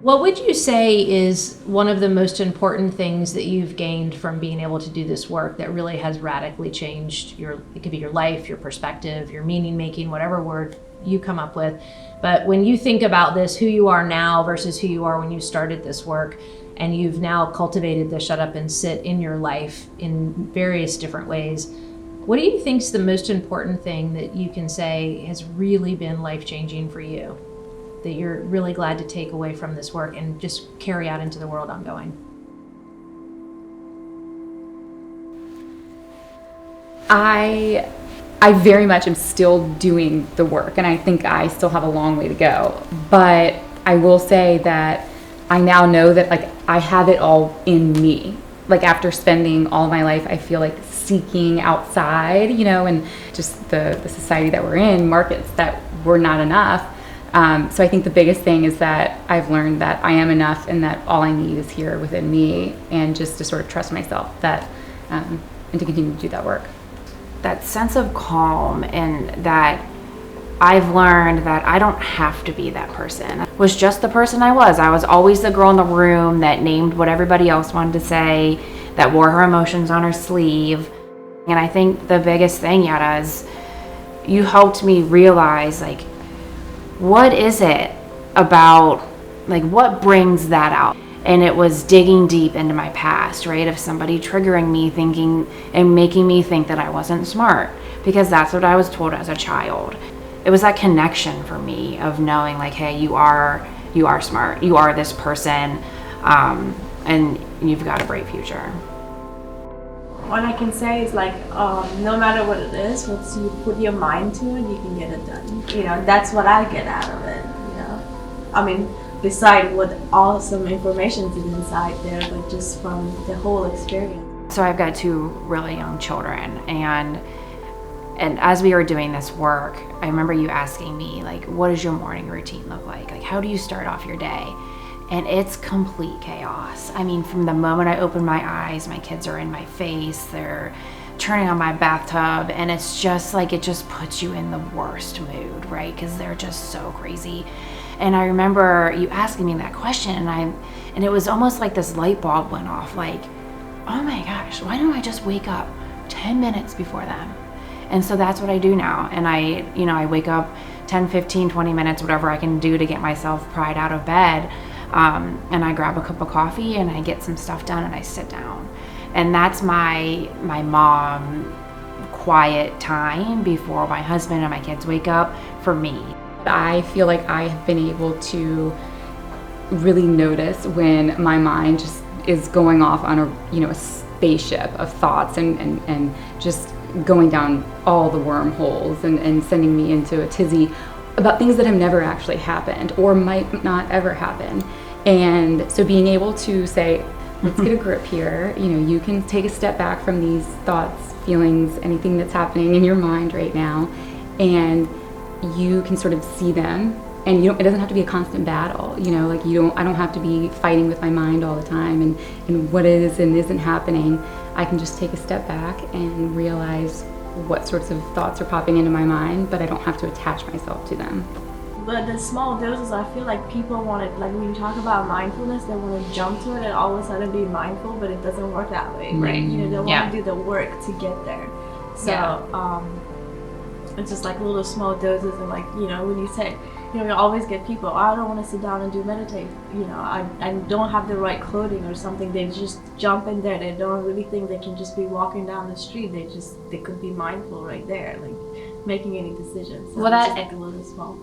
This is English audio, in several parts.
What would you say is one of the most important things that you've gained from being able to do this work that really has radically changed it could be your life, your perspective, your meaning making, whatever word you come up with. But when you think about this, who you are now versus who you are when you started this work, and you've now cultivated the shut up and sit in your life in various different ways, what do you think is the most important thing that you can say has really been life-changing for you, that you're really glad to take away from this work and just carry out into the world ongoing? I very much am still doing the work, and I think I still have a long way to go. But I will say that I now know that I have it all in me. After spending all my life, I feel like seeking outside, and just the society that we're in markets that we're not enough. So I think the biggest thing is that I've learned that I am enough and that all I need is here within me, and just to sort of trust myself and to continue to do that work. That sense of calm, and that I've learned that I don't have to be that person. I was just the person I was. I was always the girl in the room that named what everybody else wanted to say, that wore her emotions on her sleeve. And I think the biggest thing, Yetta, is you helped me realize, what is it about, what brings that out? And it was digging deep into my past, right? Of somebody triggering me thinking and making me think that I wasn't smart, because that's what I was told as a child. It was that connection for me of knowing hey, you are smart, you are this person, and you've got a bright future. What I can say is no matter what it is, once you put your mind to it, you can get it done. That's what I get out of it. Beside what awesome information is inside there, but just from the whole experience. So I've got 2 really young children, and as we were doing this work, I remember you asking me, what does your morning routine look like? How do you start off your day? And it's complete chaos. From the moment I open my eyes, my kids are in my face, they're turning on my bathtub, and it's just it just puts you in the worst mood, right? Because they're just so crazy. And I remember you asking me that question, and it was almost like this light bulb went off, oh my gosh, why don't I just wake up 10 minutes before them? And so that's what I do now. And I wake up 10, 15, 20 minutes, whatever I can do to get myself pried out of bed. And I grab a cup of coffee and I get some stuff done and I sit down. And that's my mom quiet time before my husband and my kids wake up for me. I feel like I have been able to really notice when my mind just is going off on a spaceship of thoughts and just going down all the wormholes and sending me into a tizzy about things that have never actually happened or might not ever happen. And so being able to say, let's get a grip here, you can take a step back from these thoughts, feelings, anything that's happening in your mind right now, and you can sort of see them, and it doesn't have to be a constant battle, I don't have to be fighting with my mind all the time and what is and isn't happening. I can just take a step back and realize what sorts of thoughts are popping into my mind, but I don't have to attach myself to them. But the small doses, I feel like people want it, when you talk about mindfulness, they want to jump to it and all of a sudden be mindful, but it doesn't work that way, right? They want to do the work to get there. So it's just little small doses, and when you say, you always get people, I don't want to sit down and do meditate, I don't have the right clothing or something, they just jump in there, they don't really think they can just be walking down the street, they could be mindful right there, making any decisions. So Well, it's just a little small.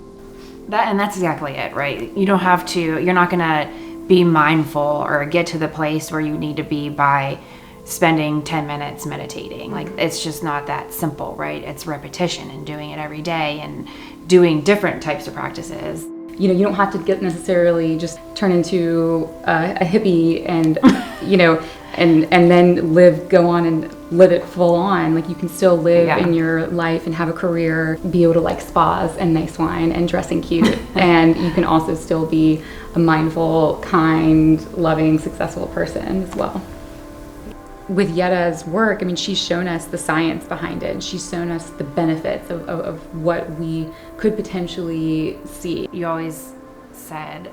That's exactly it, right? You don't have to, you're not gonna be mindful or get to the place where you need to be by spending 10 minutes meditating. It's just not that simple, right? It's repetition and doing it every day and doing different types of practices. You don't have to get necessarily just turn into a hippie and, and then go on and live it full on. You can still live in your life and have a career, be able to like spas and nice wine and dressing cute. And you can also still be a mindful, kind, loving, successful person as well. With Yetta's work, she's shown us the science behind it. She's shown us the benefits of what we could potentially see. You always said,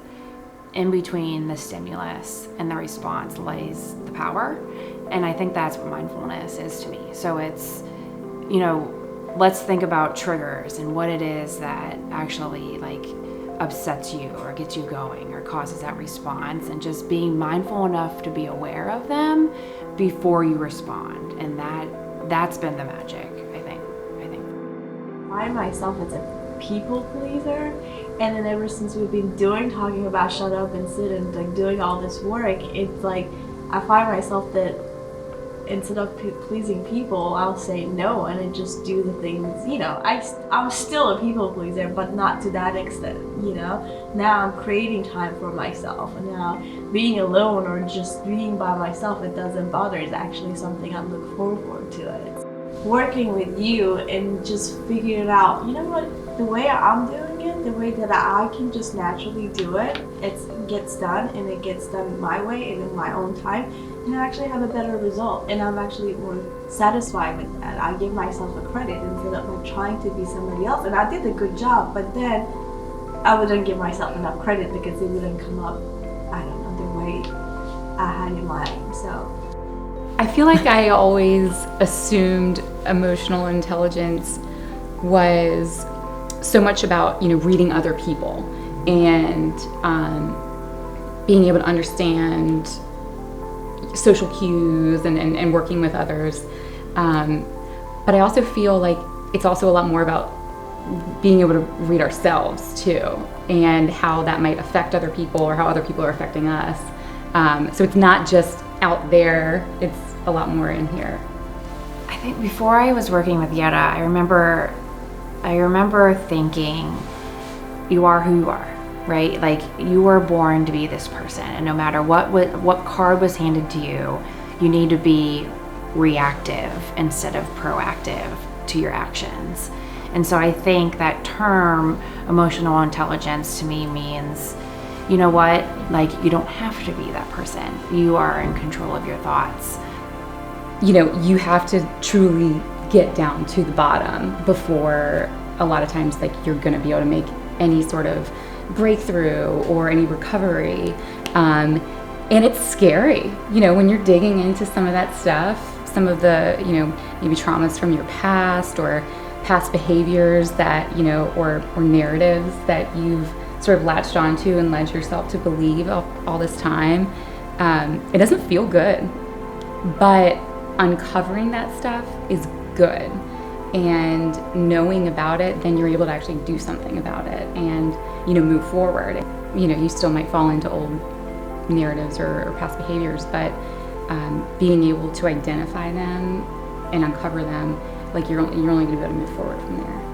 in between the stimulus and the response lays the power. And I think that's what mindfulness is to me. So it's, you know, let's think about triggers and what it is that actually like upsets you or gets you going or causes that response, and just being mindful enough to be aware of them before you respond. And that's been the magic, I think. I myself as a people pleaser, and then ever since we've been talking about shut up and sit and like doing all this work, it's like I find myself that instead of pleasing people, I'll say no and then just do the things, you know. I'm still a people pleaser, but not to that extent, you know. Now I'm creating time for myself, and now being alone or just being by myself, it doesn't bother. It's actually something I look forward to it. Working with you and just figuring out, you know what, the way I'm doing it, the way that I can just naturally do it, it gets done, and it gets done my way and in my own time, and I actually have a better result, and I'm actually more satisfied with that. I give myself a credit instead of like trying to be somebody else, and I did a good job, but then I wouldn't give myself enough credit because it wouldn't come up, I don't know, the way I had in mind. So I feel like I always assumed emotional intelligence was so much about, you know, reading other people and being able to understand social cues and working with others. But I also feel like it's also a lot more about being able to read ourselves too, and how that might affect other people or how other people are affecting us. So it's not just out there, it's a lot more in here. I think before I was working with Yetta, I remember thinking, you are who you are, right? Like, you were born to be this person, and no matter what card was handed to you, you need to be reactive instead of proactive to your actions. And so I think that term emotional intelligence to me means, you know what, like, you don't have to be that person. You are in control of your thoughts. You know, you have to truly get down to the bottom before a lot of times like you're going to be able to make any sort of breakthrough or any recovery. And it's scary, you know, when you're digging into some of that stuff, some of the, you know, maybe traumas from your past or past behaviors that, you know, or narratives that you've sort of latched onto and led yourself to believe all this time. It doesn't feel good, but uncovering that stuff is good, and knowing about it, then you're able to actually do something about it and, you know, move forward. You know, you still might fall into old narratives or past behaviors, but being able to identify them and uncover them, like you're only going to be able to move forward from there.